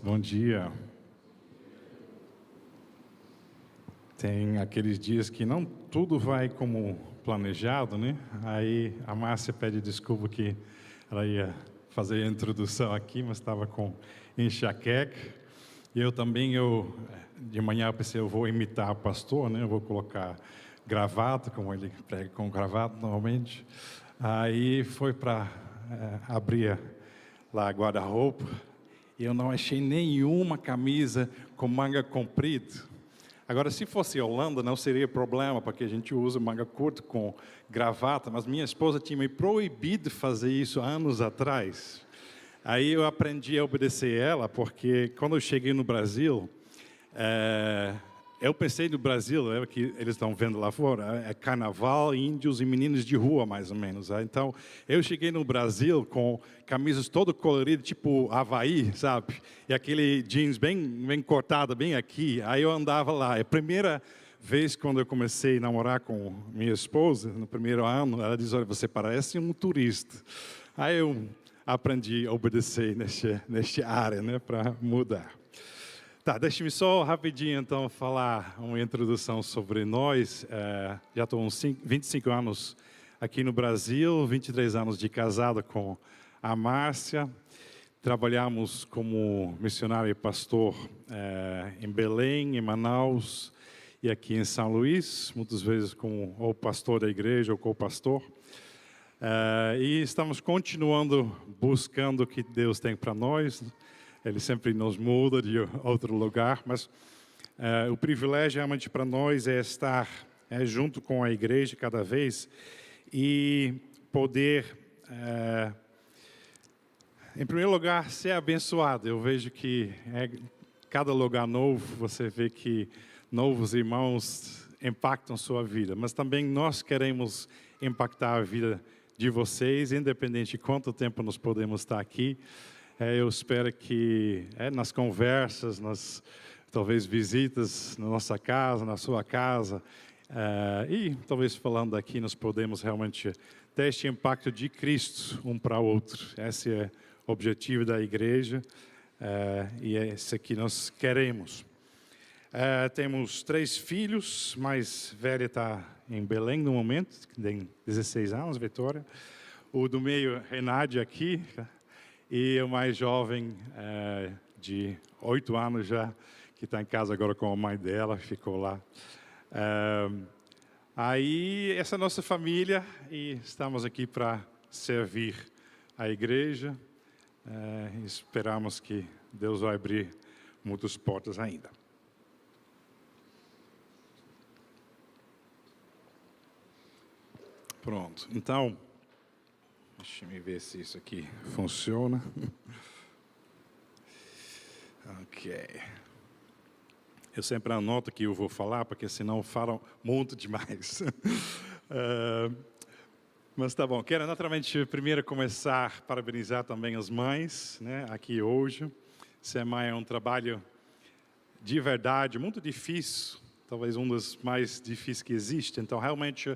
Bom dia. Tem aqueles dias que não tudo vai como planejado, né? Aí a Márcia pede desculpa que ela ia fazer a introdução aqui, mas estava com enxaqueca. E eu também, de manhã eu pensei, eu vou imitar o pastor, né? Eu vou colocar gravata, como ele prega com gravata normalmente. Aí foi para abrir lá guarda-roupa. E eu não achei nenhuma camisa com manga comprida. Agora, se fosse Holanda, não seria problema, porque a gente usa manga curta com gravata, mas minha esposa tinha me proibido de fazer isso anos atrás. Aí eu aprendi a obedecer ela, porque quando eu cheguei no Brasil, eu pensei no Brasil, que eles estão vendo lá fora, é carnaval, índios e meninos de rua, mais ou menos. Então, eu cheguei no Brasil com camisas todo coloridas, tipo Havaí, sabe? E aquele jeans bem cortado, bem aqui. Aí eu andava lá. É a primeira vez quando eu comecei a namorar com minha esposa, no primeiro ano, ela diz, olha, você parece um turista. Aí eu aprendi a obedecer neste área, né, para mudar. Tá, deixe-me só rapidinho, então, falar uma introdução sobre nós. Já estou uns 25 anos aqui no Brasil, 23 anos de casado com a Márcia. Trabalhamos como missionário e pastor em Belém, em Manaus e aqui em São Luís, muitas vezes como ou pastor da igreja ou co-pastor. E estamos continuando buscando o que Deus tem para nós. Ele sempre nos muda de outro lugar, mas o privilégio realmente para nós é estar junto com a igreja cada vez e poder, em primeiro lugar, ser abençoado. Eu vejo que cada lugar novo, você vê que novos irmãos impactam sua vida, mas também nós queremos impactar a vida de vocês, independente de quanto tempo nós podemos estar aqui. Eu espero que nas conversas, nas talvez visitas na nossa casa, na sua casa, e talvez falando aqui, nós podemos realmente ter este impacto de Cristo um para o outro. Esse é o objetivo da igreja e é esse que nós queremos. Temos 3 filhos, mais velho está em Belém no momento, tem 16 anos, Vitória. O do meio, Renato, aqui. E o mais jovem, de 8 anos já, que está em casa agora com a mãe dela, ficou lá. Aí, essa é a nossa família e estamos aqui para servir a igreja. Esperamos que Deus vai abrir muitas portas ainda. Pronto, então... Deixa eu ver se isso aqui funciona. Ok. Eu sempre anoto o que eu vou falar, porque senão falam muito demais. Mas tá bom. Quero naturalmente primeiro começar a parabenizar também as mães, né, aqui hoje. Ser mãe é um trabalho de verdade muito difícil, talvez um dos mais difíceis que existe. Então, realmente...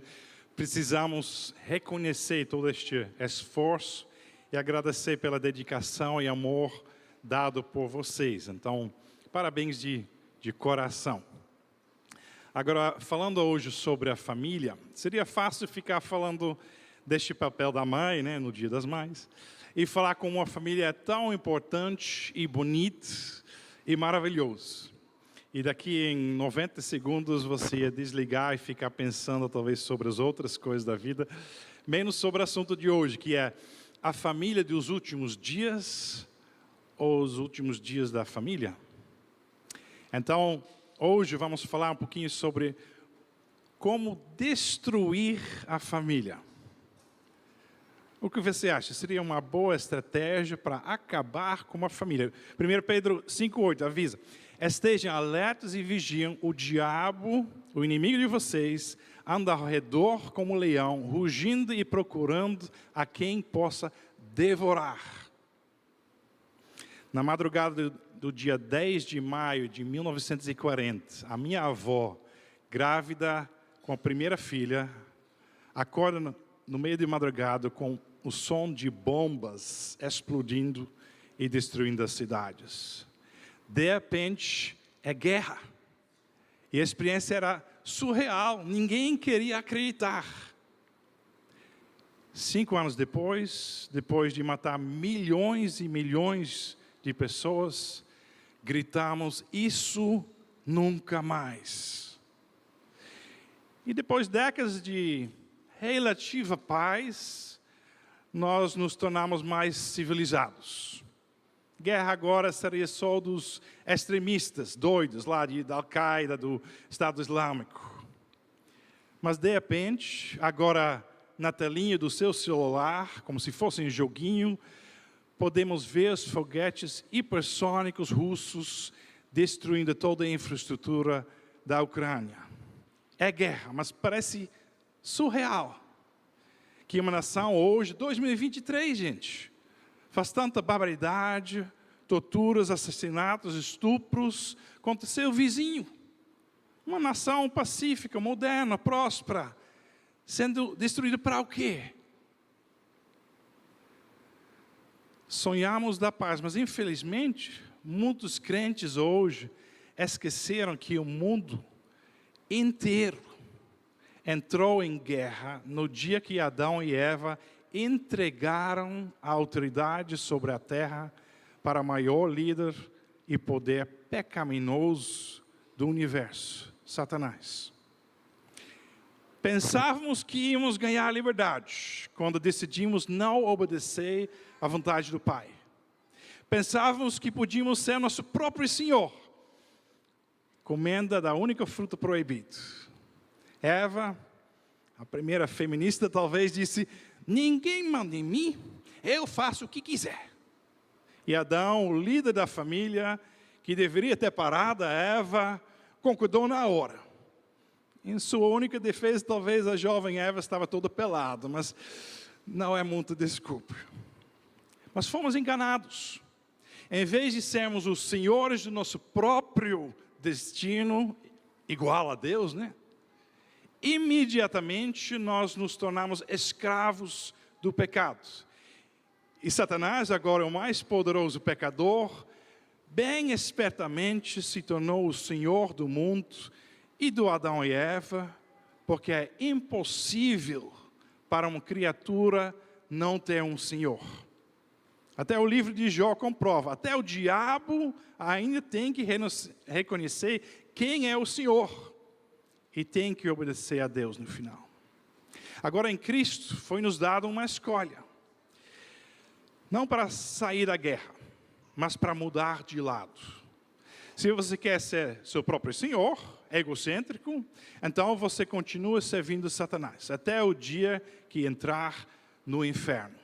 precisamos reconhecer todo este esforço e agradecer pela dedicação e amor dado por vocês. Então, parabéns de coração. Agora, falando hoje sobre a família, seria fácil ficar falando deste papel da mãe, né, no Dia das Mães, e falar como uma família é tão importante e bonita e maravilhosa. E daqui em 90 segundos você ia desligar e ficar pensando talvez sobre as outras coisas da vida, menos sobre o assunto de hoje, que é a família dos últimos dias ou os últimos dias da família. Então, hoje vamos falar um pouquinho sobre como destruir a família. O que você acha? Seria uma boa estratégia para acabar com uma família? 1 Pedro 5,8 avisa: estejam alertas e vigiem, o diabo, o inimigo de vocês, anda ao redor como um leão, rugindo e procurando a quem possa devorar. Na madrugada do dia 10 de maio de 1940, a minha avó, grávida com a primeira filha, acorda no meio de madrugada com o som de bombas explodindo e destruindo as cidades. De repente, é guerra. E a experiência era surreal, ninguém queria acreditar. 5 anos depois de matar milhões e milhões de pessoas, gritamos: isso nunca mais. E depois de décadas de relativa paz, nós nos tornamos mais civilizados. Guerra agora seria só dos extremistas, doidos lá da Al-Qaeda, do Estado Islâmico. Mas de repente, agora na telinha do seu celular, como se fosse um joguinho, podemos ver os foguetes hipersônicos russos destruindo toda a infraestrutura da Ucrânia. É guerra, mas parece surreal que uma nação hoje, 2023, gente, faz tanta barbaridade, torturas, assassinatos, estupros contra seu vizinho. Uma nação pacífica, moderna, próspera, sendo destruída para o quê? Sonhamos da paz, mas infelizmente, muitos crentes hoje esqueceram que o mundo inteiro entrou em guerra no dia que Adão e Eva entregaram a autoridade sobre a terra para o maior líder e poder pecaminoso do universo, Satanás. Pensávamos que íamos ganhar a liberdade quando decidimos não obedecer à vontade do Pai. Pensávamos que podíamos ser nosso próprio Senhor, comendo da única fruta proibida. Eva, a primeira feminista, talvez disse: ninguém manda em mim, eu faço o que quiser. E Adão, o líder da família, que deveria ter parado a Eva, concordou na hora. Em sua única defesa, talvez a jovem Eva estava toda pelada, mas não é muita desculpa. Mas fomos enganados. Em vez de sermos os senhores do nosso próprio destino, igual a Deus, né? Imediatamente nós nos tornamos escravos do pecado. E Satanás, agora o mais poderoso pecador, bem espertamente se tornou o senhor do mundo e do Adão e Eva, porque é impossível para uma criatura não ter um senhor. Até o livro de Jó comprova, até o diabo ainda tem que reconhecer quem é o Senhor e tem que obedecer a Deus no final. Agora em Cristo foi nos dado uma escolha, não para sair da guerra, mas para mudar de lado. Se você quer ser seu próprio Senhor, egocêntrico, então você continua servindo Satanás, até o dia que entrar no inferno.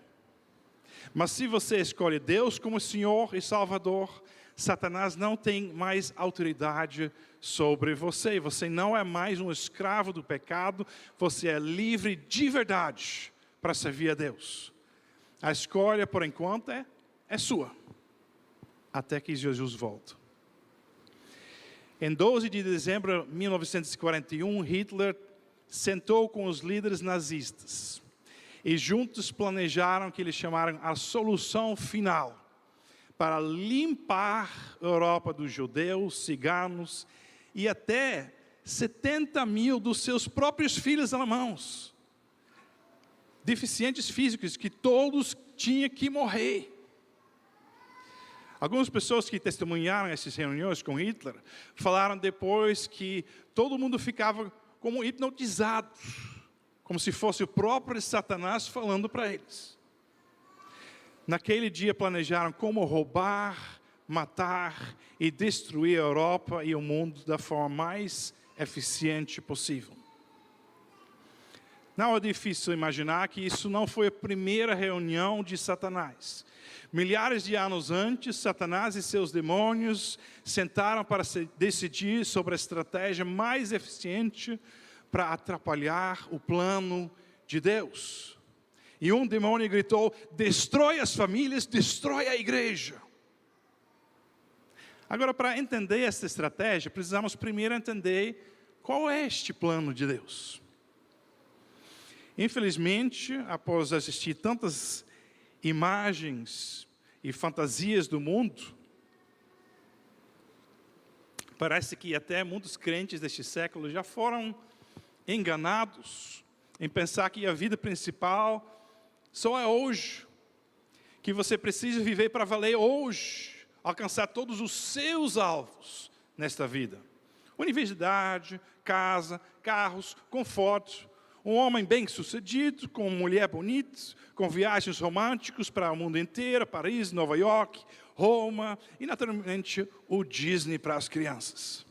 Mas se você escolhe Deus como Senhor e Salvador, Satanás não tem mais autoridade sobre você. Você não é mais um escravo do pecado, você é livre de verdade para servir a Deus. A escolha, por enquanto, é sua, até que Jesus volte. Em 12 de dezembro de 1941, Hitler sentou com os líderes nazistas e juntos planejaram o que eles chamaram a solução final para limpar a Europa dos judeus, ciganos e até 70 mil dos seus próprios filhos alemãos, deficientes físicos, que todos tinham que morrer. Algumas pessoas que testemunharam essas reuniões com Hitler falaram depois que todo mundo ficava como hipnotizado, como se fosse o próprio Satanás falando para eles. Naquele dia planejaram como roubar, matar e destruir a Europa e o mundo da forma mais eficiente possível. Não é difícil imaginar que isso não foi a primeira reunião de Satanás. Milhares de anos antes, Satanás e seus demônios sentaram para decidir sobre a estratégia mais eficiente para atrapalhar o plano de Deus. E um demônio gritou: destrói as famílias, destrói a igreja. Agora, para entender essa estratégia, precisamos primeiro entender qual é este plano de Deus. Infelizmente, após assistir tantas imagens e fantasias do mundo, Parece que até muitos crentes deste século já foram enganados em pensar que a vida principal só é hoje, que você precisa viver para valer hoje, alcançar todos os seus alvos nesta vida. Universidade, casa, carros, conforto, um homem bem-sucedido, com uma mulher bonita, com viagens românticas para o mundo inteiro, Paris, Nova York, Roma e, naturalmente, o Disney para as crianças.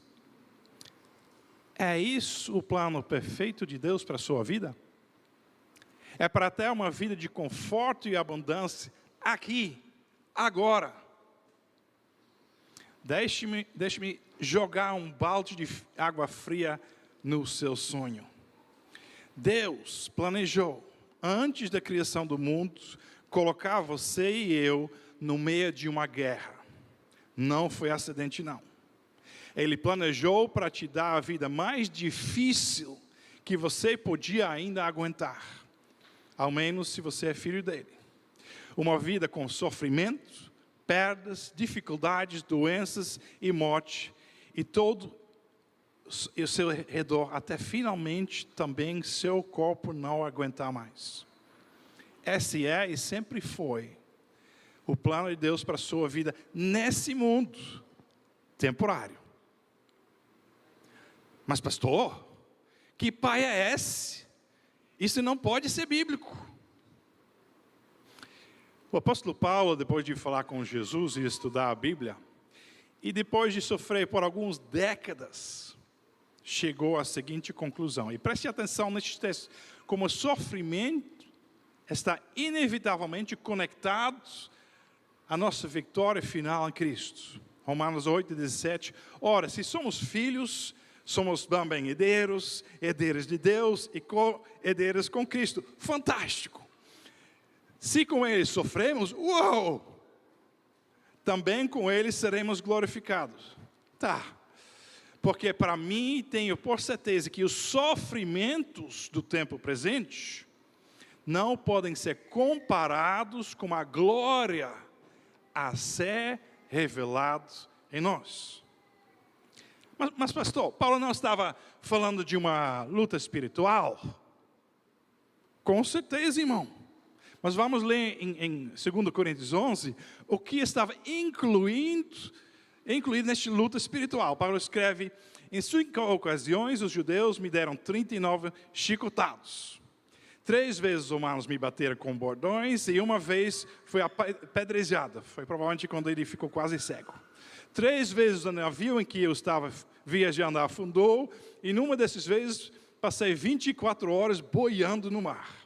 É isso o plano perfeito de Deus para a sua vida? É para ter uma vida de conforto e abundância aqui, agora. Deixe-me jogar um balde de água fria no seu sonho. Deus planejou, antes da criação do mundo, colocar você e eu no meio de uma guerra. Não foi acidente, não. Ele planejou para te dar a vida mais difícil que você podia ainda aguentar. Ao menos se você é filho dele. Uma vida com sofrimento, perdas, dificuldades, doenças e morte. E todo o seu redor, até finalmente também seu corpo não aguentar mais. Esse é e sempre foi o plano de Deus para a sua vida nesse mundo temporário. Mas pastor, que pai é esse? Isso não pode ser bíblico. O apóstolo Paulo, depois de falar com Jesus e estudar a Bíblia, e depois de sofrer por algumas décadas, chegou à seguinte conclusão. E preste atenção neste texto, como o sofrimento está inevitavelmente conectado à nossa vitória final em Cristo. Romanos 8:17. Ora, se somos filhos, somos também herdeiros, herdeiros de Deus e co-herdeiros com Cristo. Fantástico! Se com Ele sofremos, uau! Também com Ele seremos glorificados. Tá. Porque para mim, tenho por certeza que os sofrimentos do tempo presente não podem ser comparados com a glória a ser revelado em nós. Mas pastor, Paulo não estava falando de uma luta espiritual? Com certeza, irmão. Mas vamos ler em 2 Coríntios 11, o que estava incluído nesta luta espiritual. Paulo escreve, em 5 ocasiões os judeus me deram 39 chicotados. 3 vezes os romanos me bateram com bordões e uma vez foi apedrejada. Foi provavelmente quando ele ficou quase cego. 3 vezes o navio em que eu estava viajando afundou e numa dessas vezes passei 24 horas boiando no mar.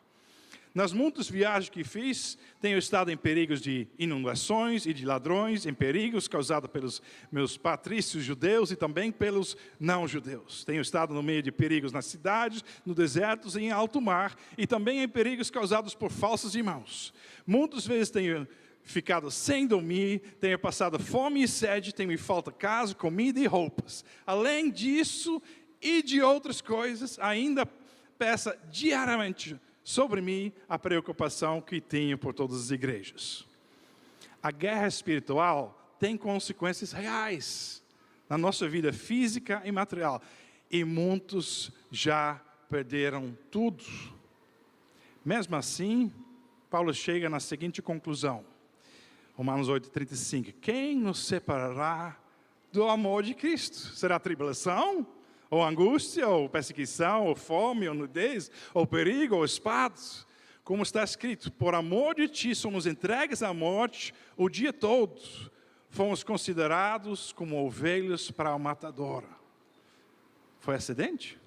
Nas muitas viagens que fiz, tenho estado em perigos de inundações e de ladrões, em perigos causados pelos meus patrícios judeus e também pelos não-judeus. Tenho estado no meio de perigos nas cidades, no deserto e em alto mar, e também em perigos causados por falsos irmãos. Muitas vezes tenho ficado sem dormir, tenho passado fome e sede, tenho me falta casa, comida e roupas. Além disso e de outras coisas, ainda peça diariamente sobre mim a preocupação que tenho por todas as igrejas. A guerra espiritual tem consequências reais na nossa vida física e material. E muitos já perderam tudo. Mesmo assim, Paulo chega na seguinte conclusão. Romanos 8:35. Quem nos separará do amor de Cristo? Será tribulação? Ou angústia, ou perseguição, ou fome, ou nudez, ou perigo, ou espadas. Como está escrito, por amor de ti somos entregues à morte o dia todo. Fomos considerados como ovelhas para a matadora. Foi acidente?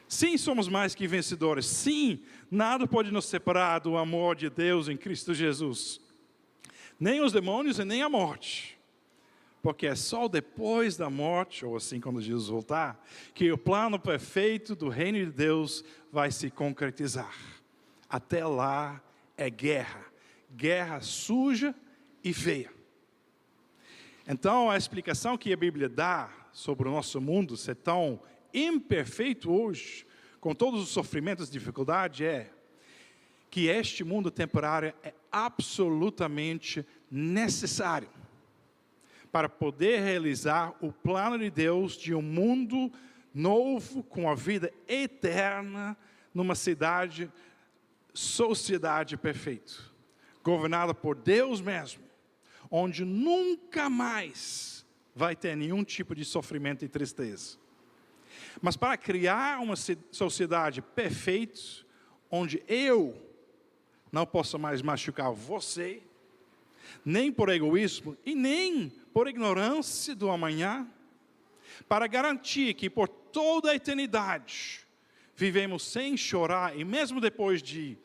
Sim, somos mais que vencedores. Sim, nada pode nos separar do amor de Deus em Cristo Jesus. Nem os demônios e nem a morte. Porque é só depois da morte, ou assim quando Jesus voltar, que o plano perfeito do reino de Deus vai se concretizar. Até lá é guerra. Guerra suja e feia. Então a explicação que a Bíblia dá sobre o nosso mundo ser tão imperfeito hoje, com todos os sofrimentos e dificuldades, é que este mundo temporário é absolutamente necessário para poder realizar o plano de Deus de um mundo novo, com a vida eterna, numa sociedade perfeita, governada por Deus mesmo, onde nunca mais vai ter nenhum tipo de sofrimento e tristeza. Mas para criar uma sociedade perfeita, onde eu não possa mais machucar você, nem por egoísmo e nem por ignorância do amanhã, para garantir que por toda a eternidade vivemos sem chorar, e mesmo depois de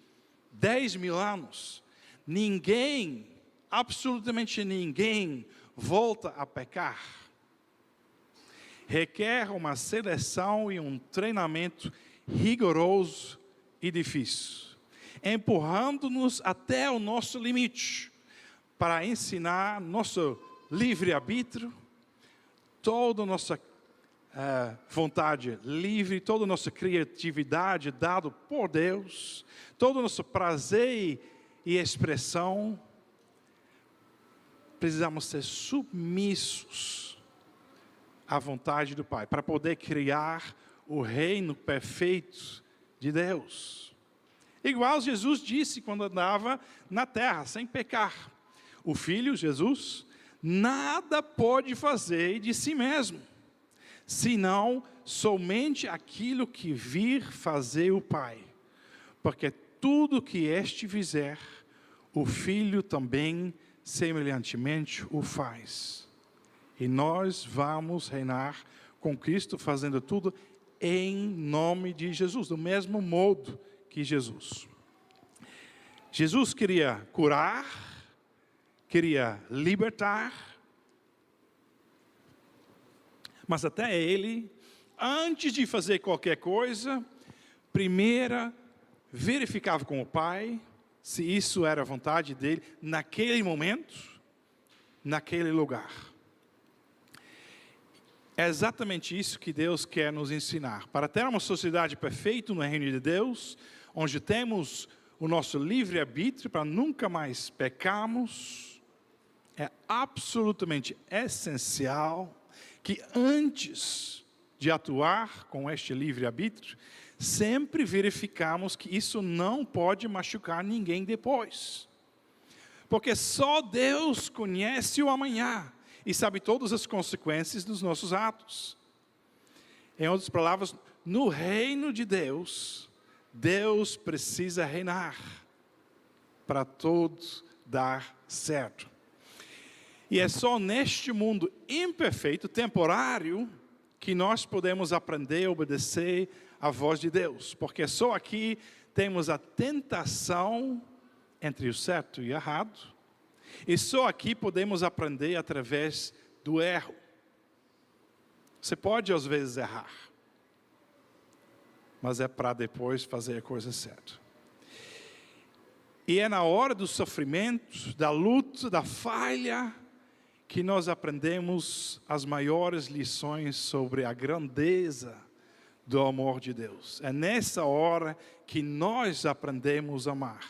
10.000 anos, ninguém, absolutamente ninguém, volta a pecar. Requer uma seleção e um treinamento rigoroso e difícil, empurrando-nos até o nosso limite, para ensinar nosso livre-arbítrio, toda a nossa vontade livre, toda a nossa criatividade dada por Deus, todo o nosso prazer e expressão. Precisamos ser submissos à vontade do Pai, para poder criar o reino perfeito de Deus. Igual Jesus disse quando andava na terra, sem pecar. O Filho, Jesus, nada pode fazer de si mesmo, senão somente aquilo que vir fazer o Pai. Porque tudo que este fizer, o Filho também semelhantemente o faz. E nós vamos reinar com Cristo, fazendo tudo em nome de Jesus, do mesmo modo que Jesus. Jesus queria curar, queria libertar, mas até ele, antes de fazer qualquer coisa, primeiro verificava com o Pai se isso era a vontade dele, naquele momento, naquele lugar. É exatamente isso que Deus quer nos ensinar. Para ter uma sociedade perfeita no reino de Deus, onde temos o nosso livre-arbítrio para nunca mais pecarmos, é absolutamente essencial que antes de atuar com este livre-arbítrio, sempre verificamos que isso não pode machucar ninguém depois. Porque só Deus conhece o amanhã e sabe todas as consequências dos nossos atos. Em outras palavras, no reino de Deus, Deus precisa reinar para tudo dar certo. E é só neste mundo imperfeito, temporário, que nós podemos aprender a obedecer à voz de Deus. Porque só aqui temos a tentação entre o certo e o errado. E só aqui podemos aprender através do erro. Você pode às vezes errar, mas é para depois fazer a coisa certa. E é na hora do sofrimento, da luta, da falha, que nós aprendemos as maiores lições sobre a grandeza do amor de Deus. É nessa hora que nós aprendemos a amar.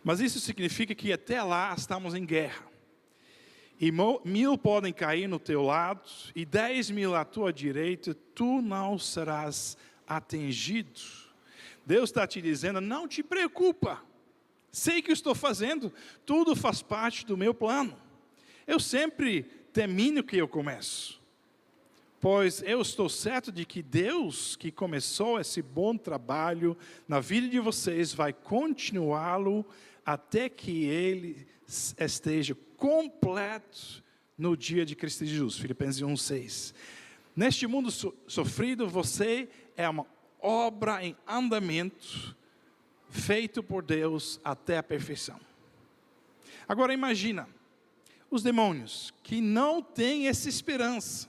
Mas isso significa que até lá estamos em guerra. E 1000 podem cair no teu lado, e 10.000 à tua direita, tu não serás atingido. Deus está te dizendo, não te preocupa. Sei que eu estou fazendo, tudo faz parte do meu plano. Eu sempre termino o que eu começo. Pois eu estou certo de que Deus, que começou esse bom trabalho na vida de vocês, vai continuá-lo até que Ele esteja completo no dia de Cristo Jesus. Filipenses 1:6. Neste mundo sofrido, você é uma obra em andamento, feito por Deus até a perfeição. Agora imagina, os demônios que não têm essa esperança.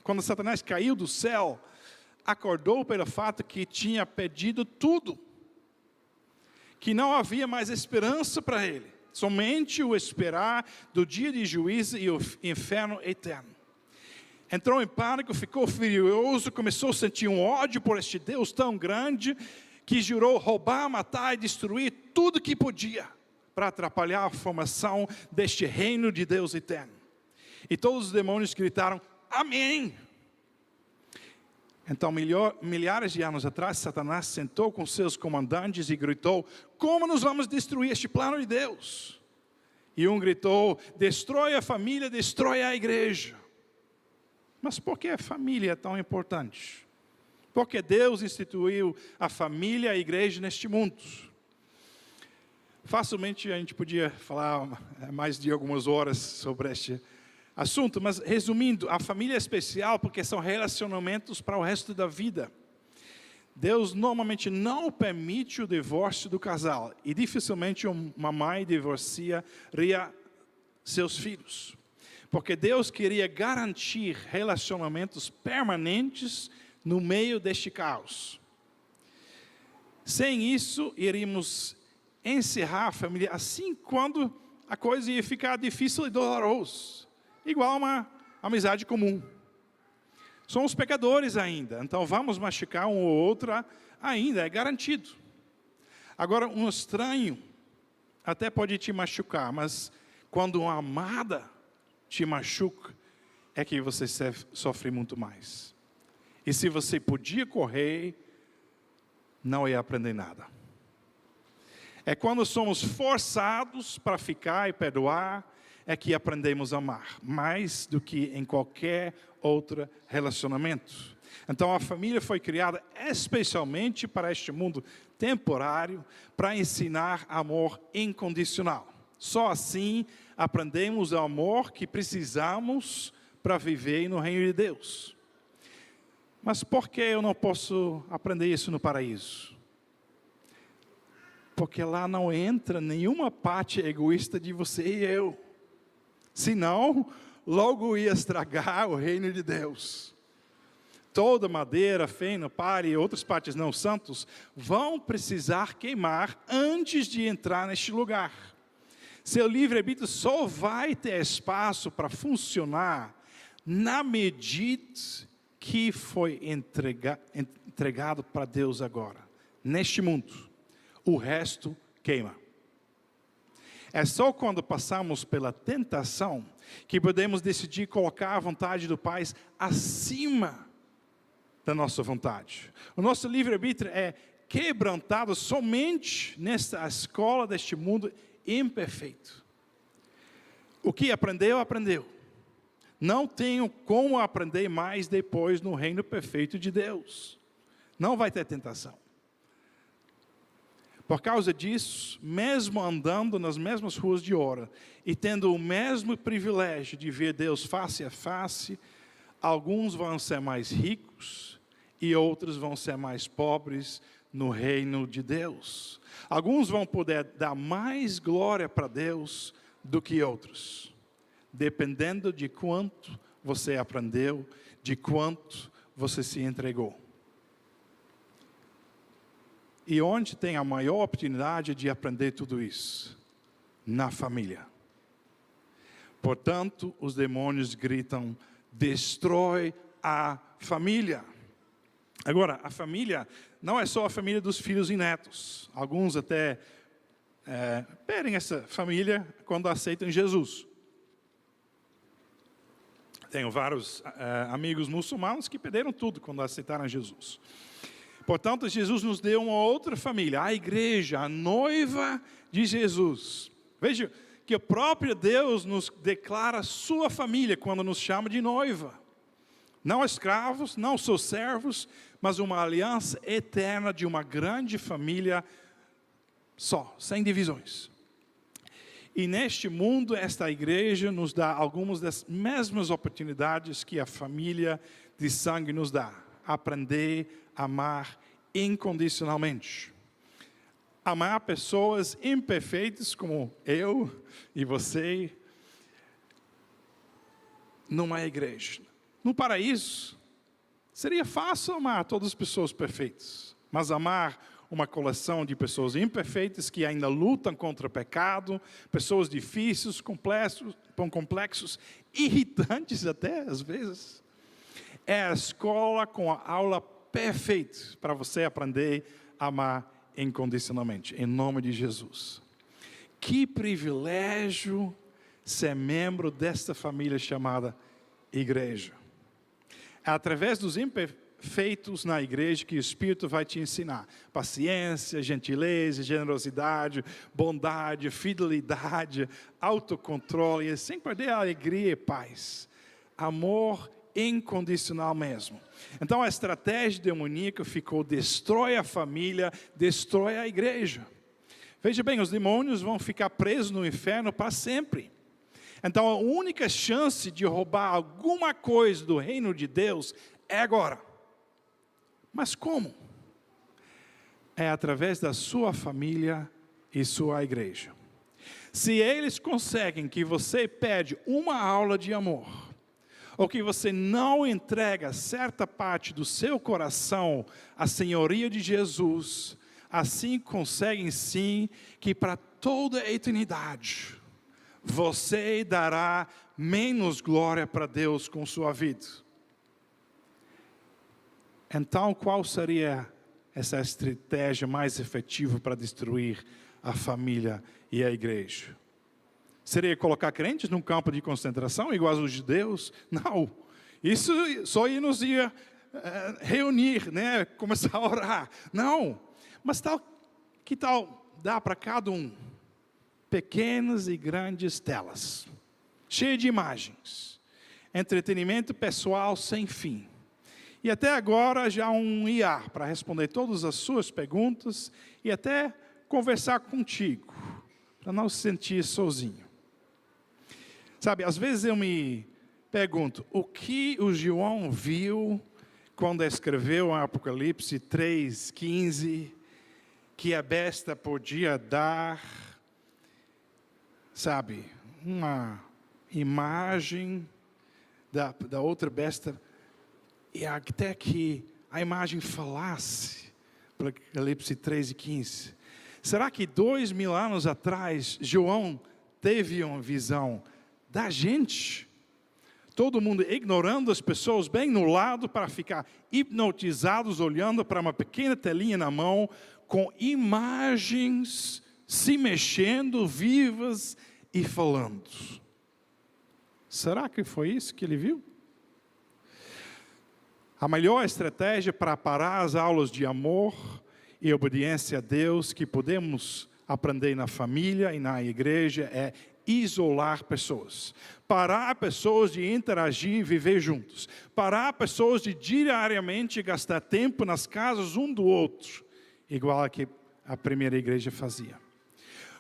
Quando Satanás caiu do céu, acordou pelo fato que tinha perdido tudo. Que não havia mais esperança para ele. Somente o esperar do dia de juízo e o inferno eterno. Entrou em pânico, ficou furioso, começou a sentir um ódio por este Deus tão grande, que jurou roubar, matar e destruir tudo que podia, para atrapalhar a formação deste reino de Deus eterno. E todos os demônios gritaram, amém. Então, milhares de anos atrás, Satanás sentou com seus comandantes e gritou, como nós vamos destruir este plano de Deus? E um gritou, destrói a família, destrói a igreja. Mas por que a família é tão importante? Porque Deus instituiu a família e a igreja neste mundo. Facilmente a gente podia falar mais de algumas horas sobre este assunto, mas resumindo, a família é especial porque são relacionamentos para o resto da vida. Deus normalmente não permite o divórcio do casal e dificilmente uma mãe divorciaria seus filhos. Porque Deus queria garantir relacionamentos permanentes no meio deste caos. Sem isso, iríamos encerrar a família assim quando a coisa ia ficar difícil e dolorosa. Igual a uma amizade comum. Somos pecadores ainda, então vamos machucar um ou outro ainda, é garantido. Agora, um estranho até pode te machucar, mas quando uma amada te machuca, é que você sofre muito mais. E se você podia correr, não ia aprender nada. É quando somos forçados para ficar e perdoar, é que aprendemos a amar, mais do que em qualquer outro relacionamento. Então a família foi criada especialmente para este mundo temporário, para ensinar amor incondicional. Só assim aprendemos o amor que precisamos para viver no reino de Deus. Mas por que eu não posso aprender isso no paraíso? Porque lá não entra nenhuma parte egoísta de você e eu. Senão, logo ia estragar o reino de Deus. Toda madeira, feno, palha e outras partes não santos vão precisar queimar antes de entrar neste lugar. Seu livre-arbítrio só vai ter espaço para funcionar na medida que foi entregado para Deus agora, neste mundo. O resto queima. É só quando passamos pela tentação que podemos decidir colocar a vontade do Pai acima da nossa vontade. O nosso livre-arbítrio é quebrantado somente nesta escola deste mundo imperfeito. O que aprendeu, aprendeu. Não tenho como aprender mais depois no reino perfeito de Deus. Não vai ter tentação. Por causa disso, mesmo andando nas mesmas ruas de ouro e tendo o mesmo privilégio de ver Deus face a face, alguns vão ser mais ricos e outros vão ser mais pobres no reino de Deus. Alguns vão poder dar mais glória para Deus do que outros, dependendo de quanto você aprendeu, de quanto você se entregou. E onde tem a maior oportunidade de aprender tudo isso? Na família. Portanto, os demônios gritam, destrói a família. Agora, a família não é só a família dos filhos e netos. Alguns até perdem essa família quando aceitam Jesus. Tenho vários amigos muçulmanos que perderam tudo quando aceitaram Jesus. Portanto, Jesus nos deu uma outra família, a igreja, a noiva de Jesus. Veja que o próprio Deus nos declara sua família quando nos chama de noiva. Não escravos, não só servos, mas uma aliança eterna de uma grande família só, sem divisões. E neste mundo, esta igreja nos dá algumas das mesmas oportunidades que a família de sangue nos dá. Aprender a amar incondicionalmente. Amar pessoas imperfeitas como eu e você numa igreja. No paraíso, seria fácil amar todas as pessoas perfeitas, mas amar uma coleção de pessoas imperfeitas que ainda lutam contra o pecado, pessoas difíceis, complexos, irritantes até às vezes, é a escola com a aula perfeita para você aprender a amar incondicionalmente, em nome de Jesus. Que privilégio ser membro desta família chamada igreja. É através dos imperfeitos na igreja que o Espírito vai te ensinar. Paciência, gentileza, generosidade, bondade, fidelidade, autocontrole, e sem perder a alegria e paz. Amor incondicional mesmo. Então a estratégia demoníaca ficou: destrói a família, destrói a igreja. Veja bem, os demônios vão ficar presos no inferno para sempre. Então a única chance de roubar alguma coisa do reino de Deus é agora. Mas como? É através da sua família e sua igreja. Se eles conseguem que você perde uma aula de amor, ou que você não entrega certa parte do seu coração à senhoria de Jesus, assim conseguem sim que para toda a eternidade você dará menos glória para Deus com sua vida. Então, qual seria essa estratégia mais efetiva para destruir a família e a igreja? Seria colocar crentes num campo de concentração, igual aos judeus? Não. Isso só nos ia reunir, né? Começar a orar. Não. Mas que tal dar para cada um pequenas e grandes telas, cheias de imagens, entretenimento pessoal sem fim. E até agora já um IA para responder todas as suas perguntas e até conversar contigo, para não se sentir sozinho. Sabe, às vezes eu me pergunto, o que o João viu quando escreveu em Apocalipse 3:15, que a besta podia dar, sabe, uma imagem da outra besta, e até que a imagem falasse, Apocalipse 3:15. Será que 2000 anos atrás, João teve uma visão da gente? Todo mundo ignorando as pessoas bem no lado para ficar hipnotizados, olhando para uma pequena telinha na mão, com imagens se mexendo, vivas e falando. Será que foi isso que ele viu? A melhor estratégia para parar as aulas de amor e obediência a Deus que podemos aprender na família e na igreja é isolar pessoas. Parar pessoas de interagir e viver juntos. Parar pessoas de diariamente gastar tempo nas casas um do outro, igual a que a primeira igreja fazia.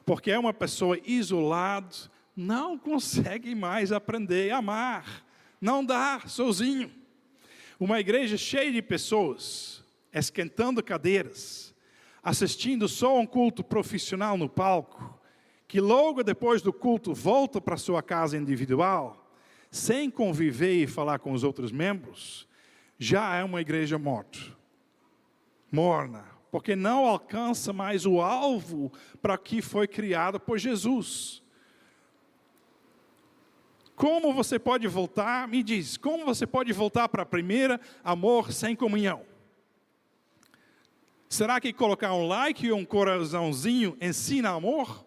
Porque uma pessoa isolada não consegue mais aprender a amar. Não dá sozinho. Uma igreja cheia de pessoas, esquentando cadeiras, assistindo só um culto profissional no palco, que logo depois do culto volta para sua casa individual, sem conviver e falar com os outros membros, já é uma igreja morna, porque não alcança mais o alvo para que foi criado por Jesus. Como você pode voltar, me diz, como você pode voltar para a primeira amor sem comunhão? Será que colocar um like e um coraçãozinho ensina amor?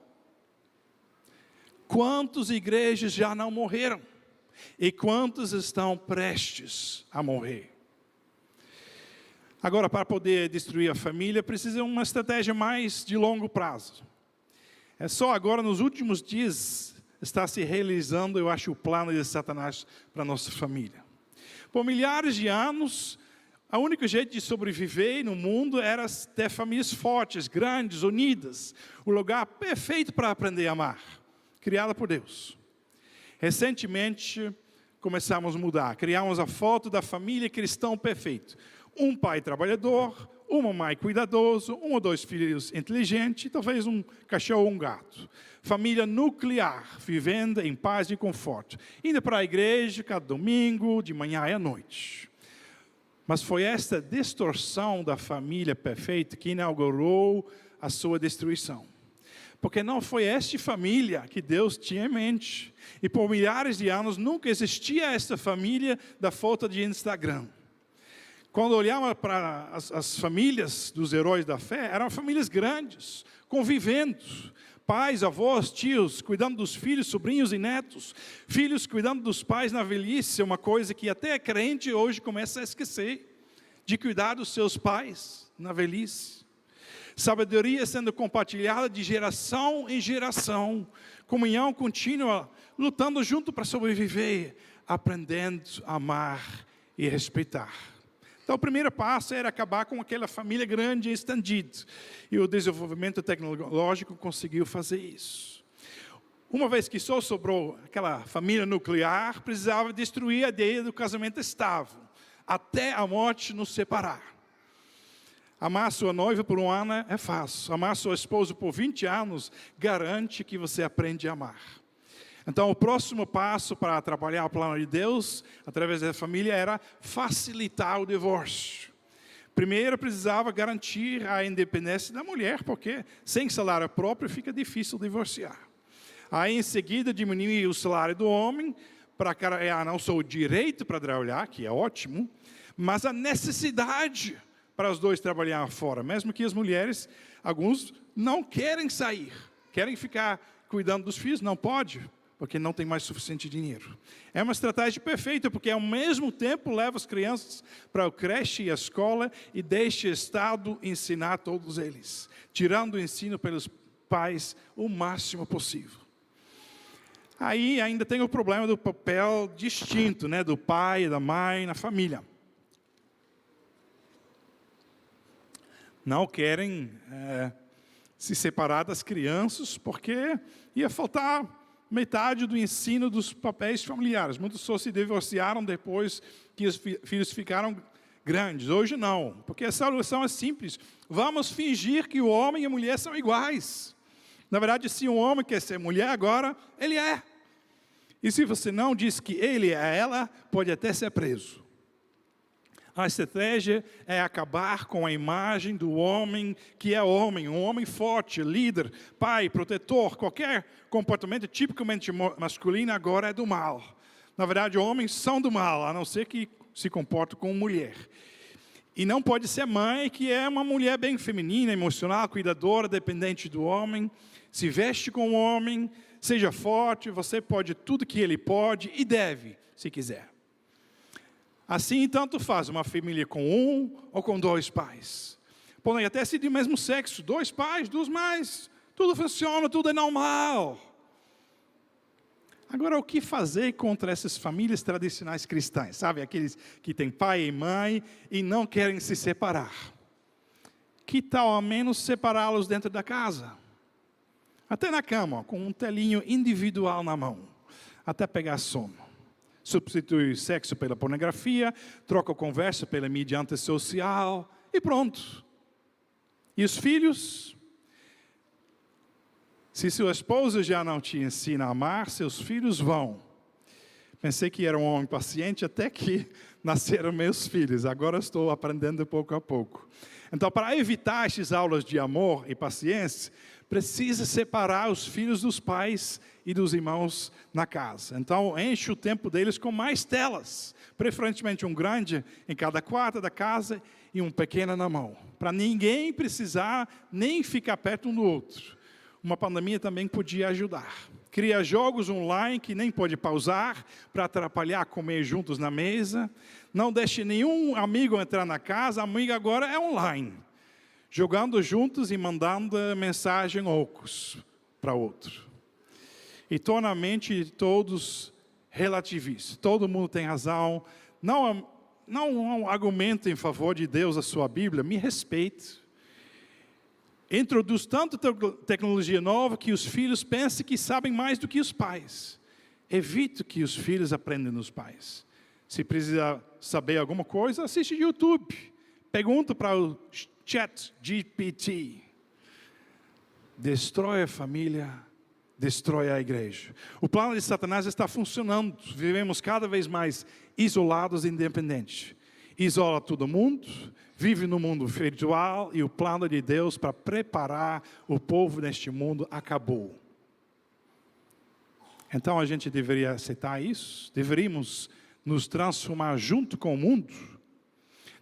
Quantas igrejas já não morreram? E quantas estão prestes a morrer? Agora, para poder destruir a família, precisa de uma estratégia mais de longo prazo. É só agora, nos últimos dias, está se realizando, eu acho, o plano de Satanás para a nossa família. Por milhares de anos, o único jeito de sobreviver no mundo era ter famílias fortes, grandes, unidas. O lugar perfeito para aprender a amar, criada por Deus. Recentemente, começamos a mudar. Criamos a foto da família cristã perfeita. Um pai trabalhador, uma mãe cuidadosa, um ou dois filhos inteligentes, talvez um cachorro ou um gato. Família nuclear, vivendo em paz e conforto. Indo para a igreja cada domingo, de manhã e à noite. Mas foi esta distorção da família perfeita que inaugurou a sua destruição. Porque não foi esta família que Deus tinha em mente. E por milhares de anos nunca existia esta família da foto de Instagram. Quando olhava para as famílias dos heróis da fé, eram famílias grandes, convivendo, Pais, avós, tios, cuidando dos filhos, sobrinhos e netos. Filhos cuidando dos pais na velhice, é uma coisa que até crente hoje começa a esquecer, de cuidar dos seus pais na velhice. Sabedoria sendo compartilhada de geração em geração. Comunhão contínua, lutando junto para sobreviver, aprendendo a amar e respeitar. Então, o primeiro passo era acabar com aquela família grande e estendida. E o desenvolvimento tecnológico conseguiu fazer isso. Uma vez que só sobrou aquela família nuclear, precisava destruir a ideia do casamento estável, até a morte nos separar. Amar sua noiva por um ano é fácil. Amar seu esposo por 20 anos garante que você aprende a amar. Então, o próximo passo para trabalhar o plano de Deus, através da família, era facilitar o divórcio. Primeiro, precisava garantir a independência da mulher, porque sem salário próprio fica difícil divorciar. Aí, em seguida, diminuir o salário do homem, para criar não só o direito para trabalhar, que é ótimo, mas a necessidade para os dois trabalhar fora. Mesmo que as mulheres, alguns não querem sair, querem ficar cuidando dos filhos, não pode, porque não tem mais suficiente dinheiro. É uma estratégia perfeita, porque ao mesmo tempo leva as crianças para a creche e a escola e deixa o Estado ensinar todos eles, tirando o ensino pelos pais o máximo possível. Aí ainda tem o problema do papel distinto, do pai e da mãe na família. Não querem se separar das crianças, porque ia faltar metade do ensino dos papéis familiares. Muitos só se divorciaram depois que os filhos ficaram grandes. Hoje não, porque a solução é simples. Vamos fingir que o homem e a mulher são iguais. Na verdade, se um homem quer ser mulher agora, ele é. E se você não diz que ele é ela, pode até ser preso. A estratégia é acabar com a imagem do homem que é homem, um homem forte, líder, pai, protetor. Qualquer comportamento tipicamente masculino agora é do mal. Na verdade, homens são do mal, a não ser que se comportem como mulher. E não pode ser mãe, que é uma mulher bem feminina, emocional, cuidadora, dependente do homem. Se veste como homem, seja forte, você pode tudo que ele pode e deve, se quiser. Assim, tanto faz uma família com um ou com dois pais. Podem até ser do mesmo sexo, 2 pais, 2 mães. Tudo funciona, tudo é normal. Agora, o que fazer contra essas famílias tradicionais cristãs? Sabe, aqueles que têm pai e mãe e não querem se separar. Que tal ao menos separá-los dentro da casa? Até na cama, com um telinho individual na mão, até pegar sono. Substitui sexo pela pornografia, troca a conversa pela mídia antissocial e pronto. E os filhos? Se sua esposa já não te ensina a amar, seus filhos vão. Pensei que era um homem paciente até que nasceram meus filhos. Agora estou aprendendo pouco a pouco. Então, para evitar essas aulas de amor e paciência, precisa separar os filhos dos pais e dos irmãos na casa. Então, enche o tempo deles com mais telas, preferentemente um grande em cada quarto da casa e um pequeno na mão, para ninguém precisar nem ficar perto um do outro. Uma pandemia também podia ajudar. Cria jogos online que nem pode pausar para atrapalhar comer juntos na mesa. Não deixe nenhum amigo entrar na casa, amigo agora é online. Jogando juntos e mandando mensagem loucos para outro. E torna a mente de todos relativistas. Todo mundo tem razão. Não argumento em favor de Deus a sua Bíblia, me respeite. Introduz tanta tecnologia nova que os filhos pensam que sabem mais do que os pais. Evite que os filhos aprendam dos pais. Se precisa saber alguma coisa, assiste YouTube. Pergunta para o ChatGPT. Destrói a família, destrói a igreja. O plano de Satanás está funcionando. Vivemos cada vez mais isolados e independentes. Isola todo mundo, vive no mundo virtual e o plano de Deus para preparar o povo neste mundo acabou. Então a gente deveria aceitar isso? Deveríamos nos transformar junto com o mundo?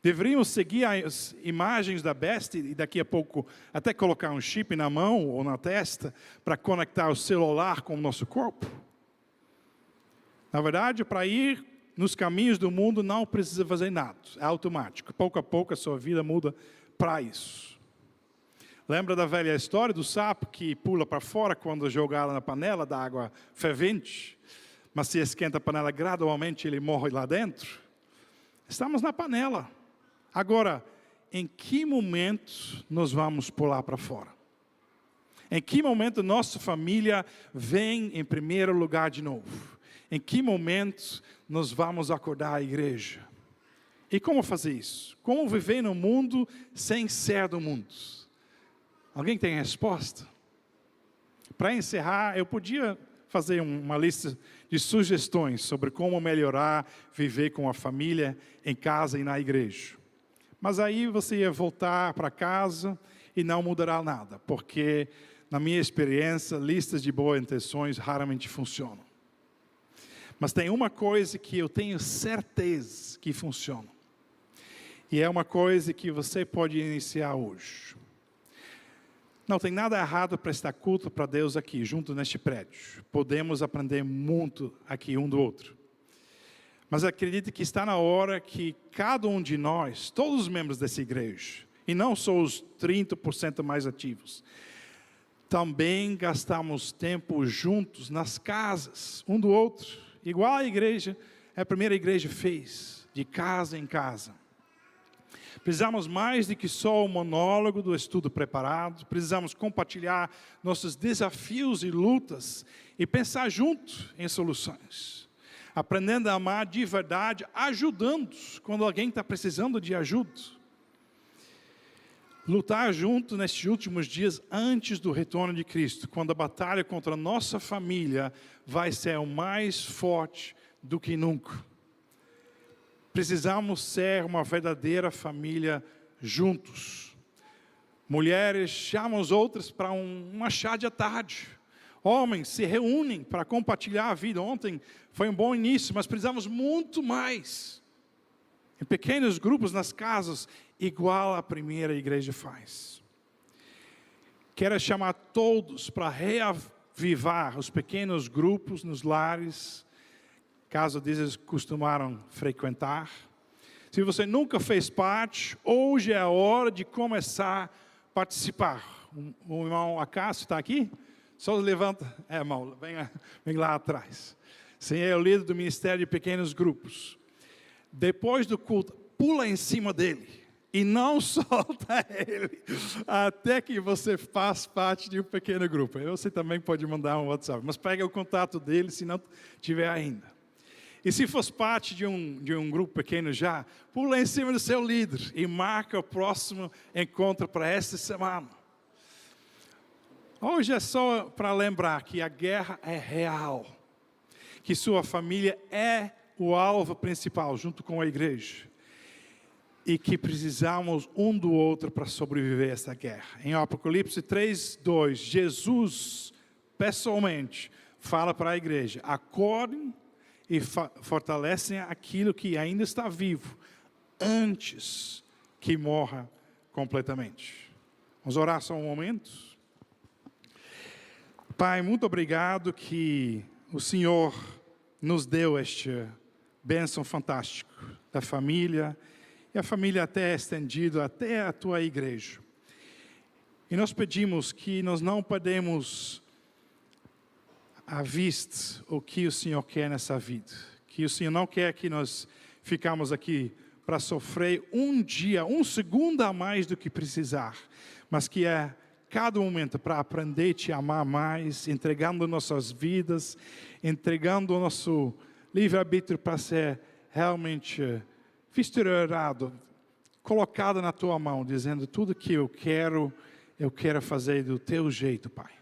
Deveríamos seguir as imagens da besta e daqui a pouco até colocar um chip na mão ou na testa para conectar o celular com o nosso corpo? Na verdade, para ir nos caminhos do mundo não precisa fazer nada, é automático. Pouco a pouco a sua vida muda para isso. Lembra da velha história do sapo que pula para fora quando jogado na panela da água fervente? Mas se esquenta a panela gradualmente, ele morre lá dentro? Estamos na panela. Agora, em que momento nós vamos pular para fora? Em que momento nossa família vem em primeiro lugar de novo? Em que momento nós vamos acordar a igreja? E como fazer isso? Como viver no mundo sem ser do mundo? Alguém tem a resposta? Para encerrar, eu podia fazer uma lista de sugestões sobre como melhorar viver com a família em casa e na igreja. Mas aí você ia voltar para casa e não mudará nada, porque, na minha experiência, listas de boas intenções raramente funcionam. Mas tem uma coisa que eu tenho certeza que funciona. E é uma coisa que você pode iniciar hoje. Não tem nada errado prestar culto para Deus aqui, junto neste prédio. Podemos aprender muito aqui um do outro. Mas acredito que está na hora que cada um de nós, todos os membros dessa igreja, e não só os 30% mais ativos, também gastamos tempo juntos nas casas, um do outro. Igual a igreja, a primeira igreja fez, de casa em casa. Precisamos mais do que só o monólogo do estudo preparado. Precisamos compartilhar nossos desafios e lutas e pensar junto em soluções. Aprendendo a amar de verdade, ajudando quando alguém está precisando de ajuda. Lutar junto nestes últimos dias antes do retorno de Cristo, quando a batalha contra a nossa família vai ser o mais forte do que nunca. Precisamos ser uma verdadeira família juntos. Mulheres chamam as outras para uma chá de tarde. Homens se reúnem para compartilhar a vida. Ontem foi um bom início, mas precisamos muito mais. Em pequenos grupos nas casas, igual a primeira igreja faz. Quero chamar todos para reavivar os pequenos grupos nos lares, caso eles costumaram frequentar. Se você nunca fez parte, hoje é a hora de começar a participar. O irmão Acácio está aqui? Só levanta, irmão, vem lá atrás. Sim, é o líder do Ministério de Pequenos Grupos. Depois do culto, pula em cima dele e não solta ele até que você faça parte de um pequeno grupo. Você também pode mandar um WhatsApp, mas pega o contato dele se não tiver ainda. E se fosse parte de um grupo pequeno já, pula em cima do seu líder e marca o próximo encontro para esta semana. Hoje é só para lembrar que a guerra é real, que sua família é o alvo principal, junto com a igreja, e que precisamos um do outro para sobreviver a essa guerra. Em Apocalipse 3:2, Jesus, pessoalmente, fala para a igreja: acordem e fortalecem aquilo que ainda está vivo, antes que morra completamente. Vamos orar só um momento? Pai, muito obrigado que o Senhor nos deu este bênção fantástico da família, e a família até estendida até a tua igreja. E nós pedimos que nós não podemos à vista o que o Senhor quer nessa vida. Que o Senhor não quer que nós ficamos aqui para sofrer um dia, um segundo a mais do que precisar, mas que é cada momento para aprender a te amar mais, entregando nossas vidas, entregando o nosso livre-arbítrio para ser realmente vistoriado, colocado na tua mão, dizendo tudo que eu quero fazer do teu jeito, Pai.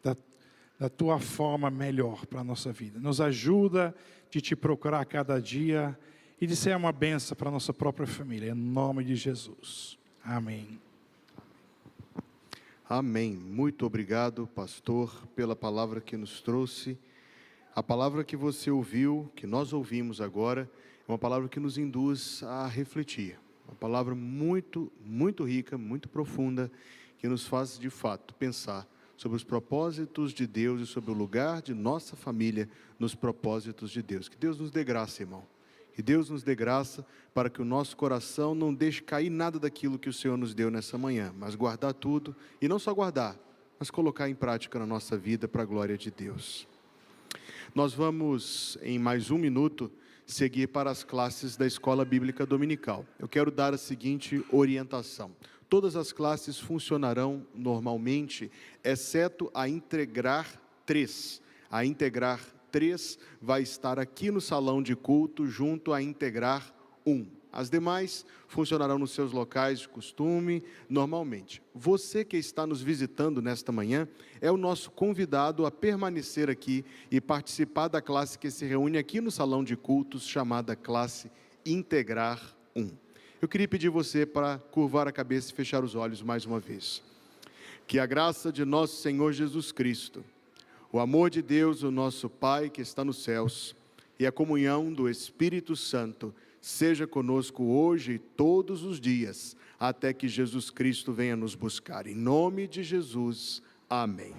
Da tua forma melhor para a nossa vida. Nos ajuda de te procurar cada dia e de ser uma bênção para a nossa própria família. Em nome de Jesus. Amém. Amém. Muito obrigado, pastor, pela palavra que nos trouxe. A palavra que você ouviu, que nós ouvimos agora, é uma palavra que nos induz a refletir. Uma palavra muito, muito rica, muito profunda, que nos faz, de fato, pensar sobre os propósitos de Deus e sobre o lugar de nossa família nos propósitos de Deus. Que Deus nos dê graça, irmão. Que Deus nos dê graça para que o nosso coração não deixe cair nada daquilo que o Senhor nos deu nessa manhã, mas guardar tudo, e não só guardar, mas colocar em prática na nossa vida para a glória de Deus. Nós vamos, em mais um minuto, seguir para as classes da Escola Bíblica Dominical. Eu quero dar a seguinte orientação. Todas as classes funcionarão normalmente, exceto a Integrar 3. A Integrar 3 vai estar aqui no salão de culto, junto à Integrar 1. As demais funcionarão nos seus locais de costume, normalmente. Você que está nos visitando nesta manhã, é o nosso convidado a permanecer aqui e participar da classe que se reúne aqui no salão de cultos, chamada classe Integrar 1. Eu queria pedir você para curvar a cabeça e fechar os olhos mais uma vez. Que a graça de nosso Senhor Jesus Cristo, o amor de Deus, o nosso Pai que está nos céus, e a comunhão do Espírito Santo, seja conosco hoje e todos os dias, até que Jesus Cristo venha nos buscar. Em nome de Jesus, amém.